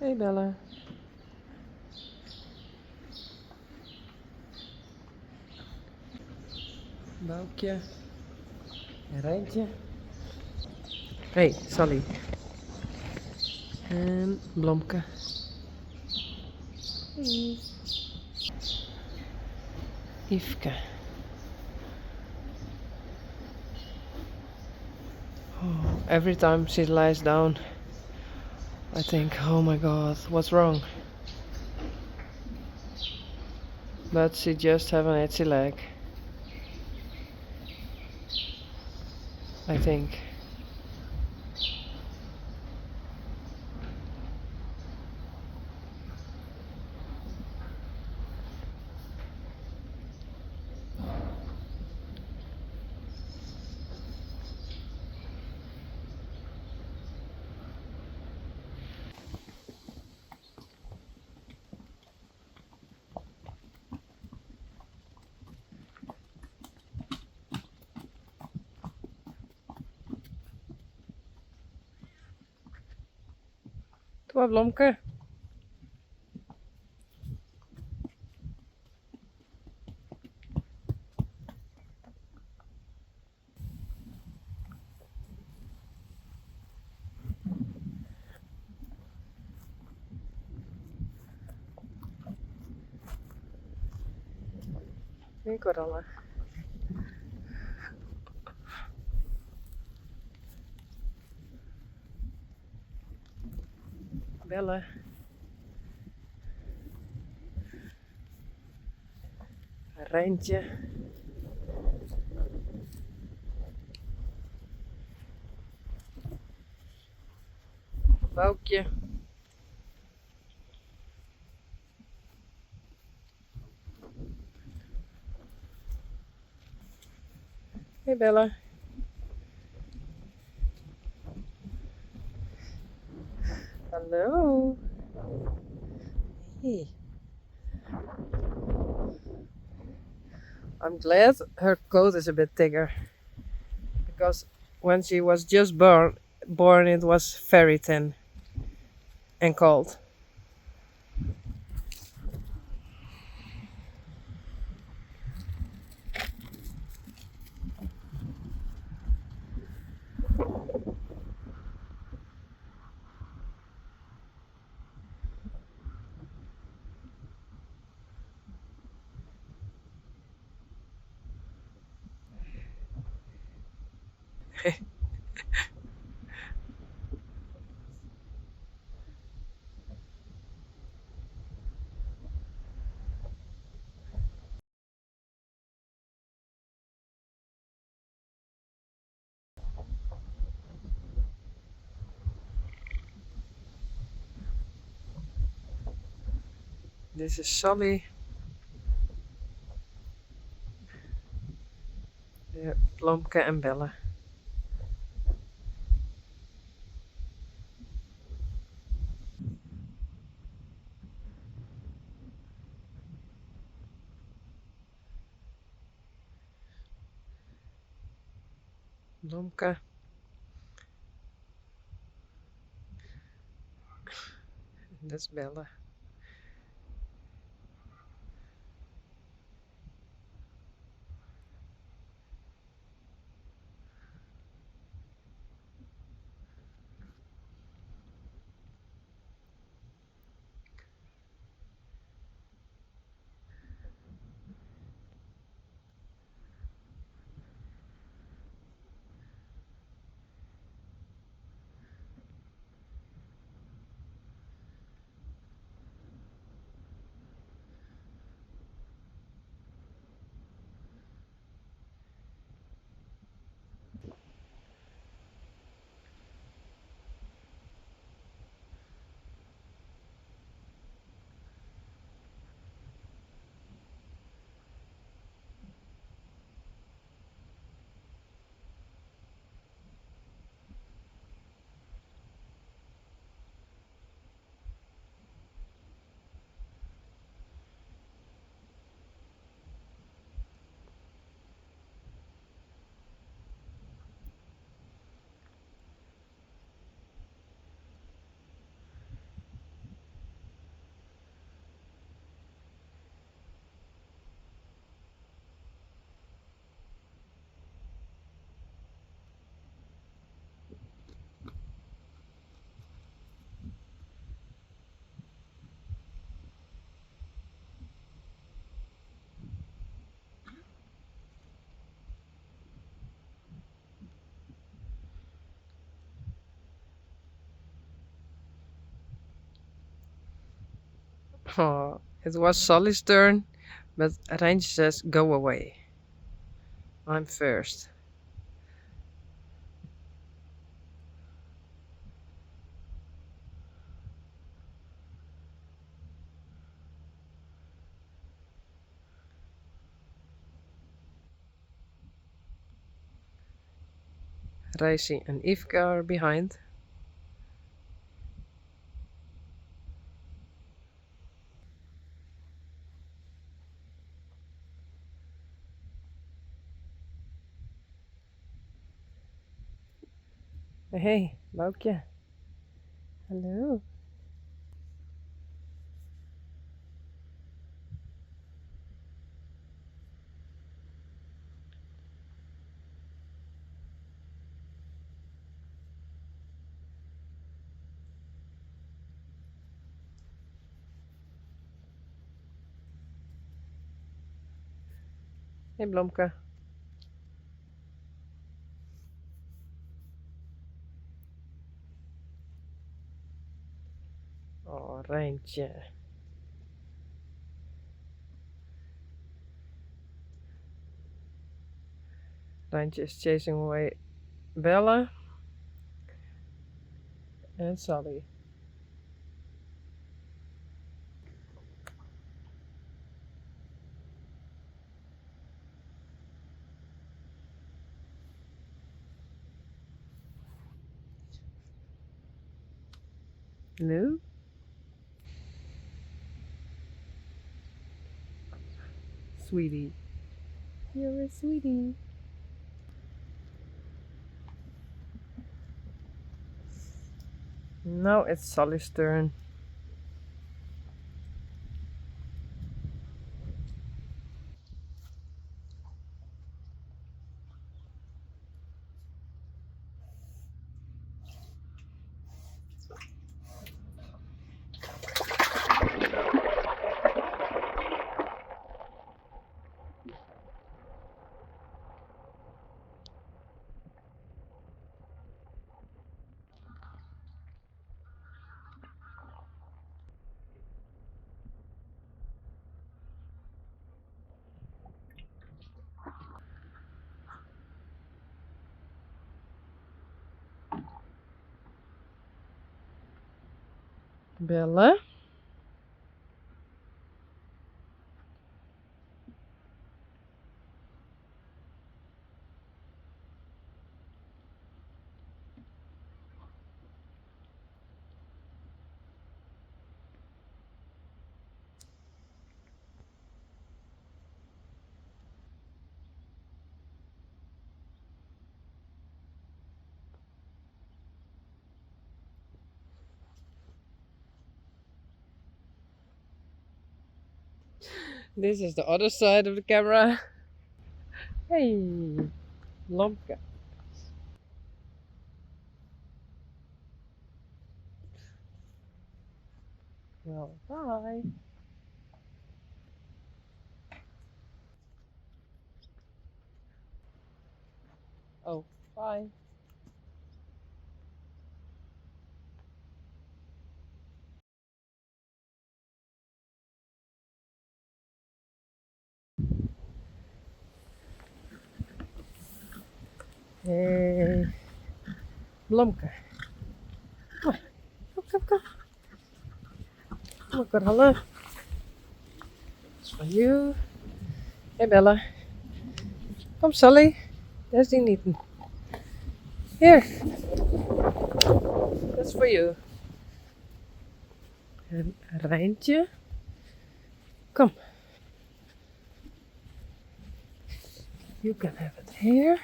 Hey Bella. Boukje. En Rijntje. Hey, Sally. En Blomke. Hey. Yveske. Oh, every time she lies down, I think, oh my god, what's wrong? But she just have an itchy leg. I think. Doe maar Blomke. Ik word al. Bellen. Rijntje. Boukje. Hey Bella. Hallo. Hey. I'm glad her coat is a bit thicker. Because when she was just born it was very thin and cold. This is Sally. Blomke en Bella. Blomke. Dat is Bella. Oh, it was Solly's turn, but Rijntje says, go away. I'm first. Reisi and Ivka are behind. Hey, Boukje. Hello. Hey, Blomke. Oh, Rijntje. Rijntje is chasing away Bella and Solly. Hello? Sweetie. You're a sweetie. Now it's Solly's turn. Bella? This is the other side of the camera. Hey, Blomke. Well, bye. Oh, bye. Hey, Blomke. Come on, come. Come on, Corhalle. It's for you. Hey, Bella. Kom, Solly. There's die nieten. Here. That's for you. En Rijntje. Come. You can have it here.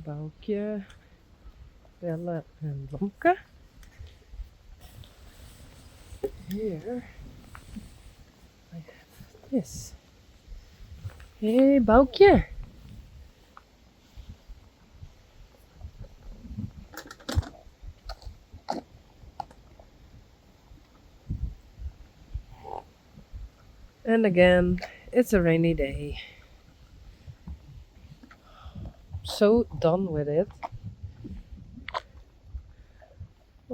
Boukje. Bella en Blomke. Here. I have this. Hey, Boukje. And again, it's a rainy day. So done with it.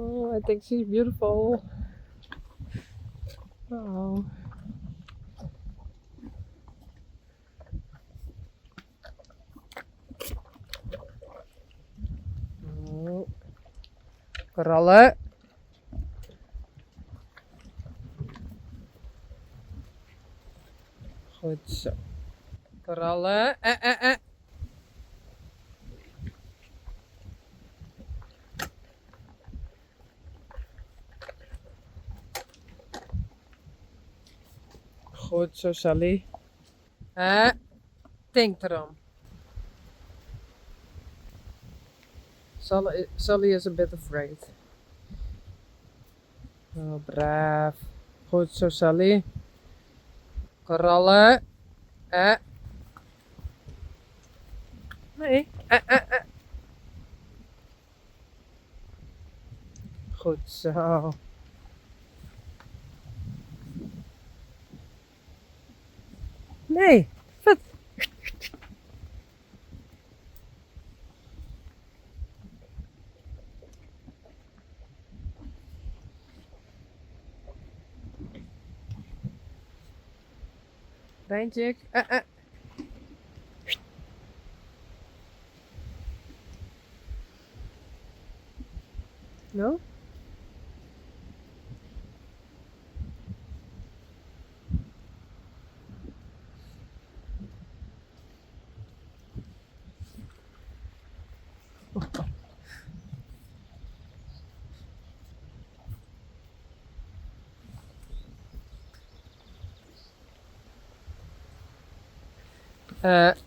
Oh, I think she's beautiful. Oh. Oh. Korallen. Goed zo. Korallen. Goed zo, Sally. Denk erom. Sally is a bit afraid. Oh, braaf. Goed zo, Sally. Korallen. Nee. Goed zo. Nee. Wat? Rijntje. No?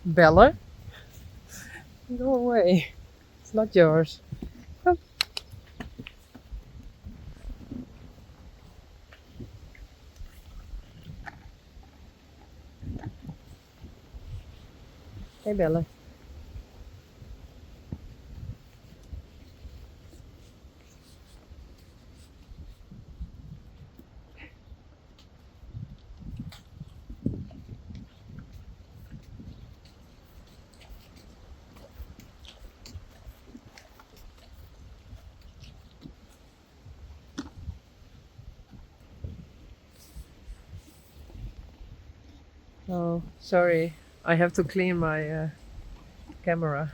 Bellen. Go away. It's not yours. Come. Hey, Bella. Oh, sorry. I have to clean my camera.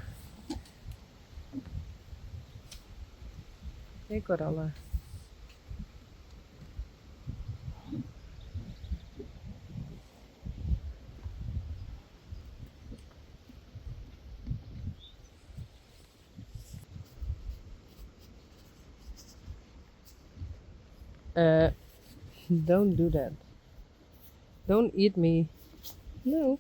Hey, Korallen. Don't do that. Don't eat me. No.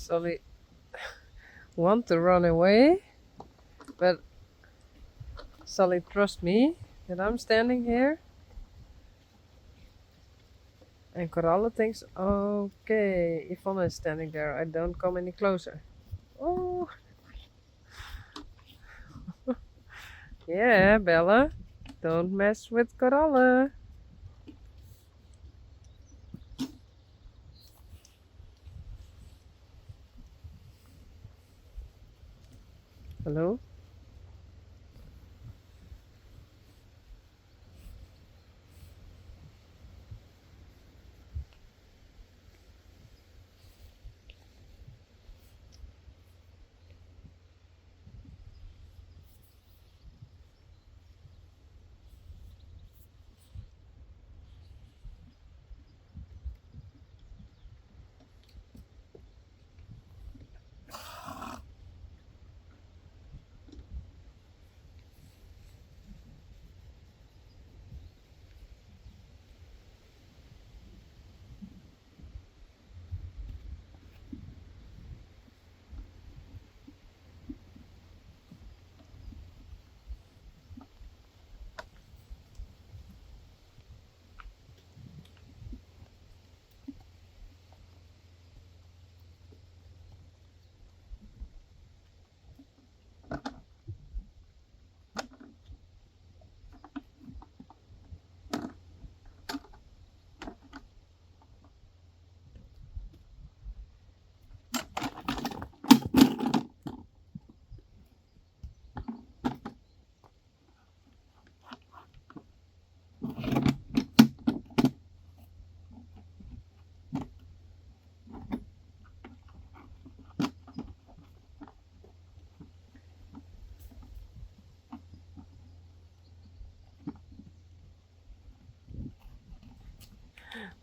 Sally want to run away, but Sally trust me that I'm standing here. And Korallen thinks, okay, Yvonne is standing there. I don't come any closer. Oh, yeah, Bella. Don't mess with Korallen. Hello?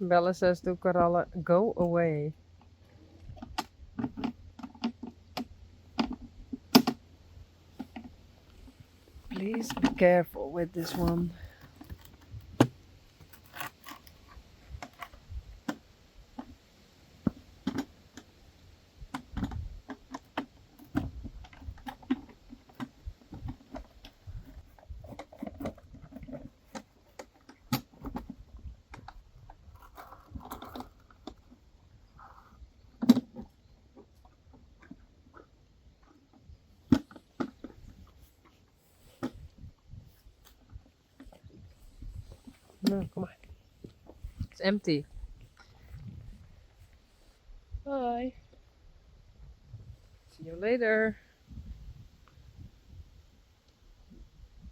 Bella says to Coralla, go away. Please be careful with this one. No, come on. It's empty. Bye. See you later.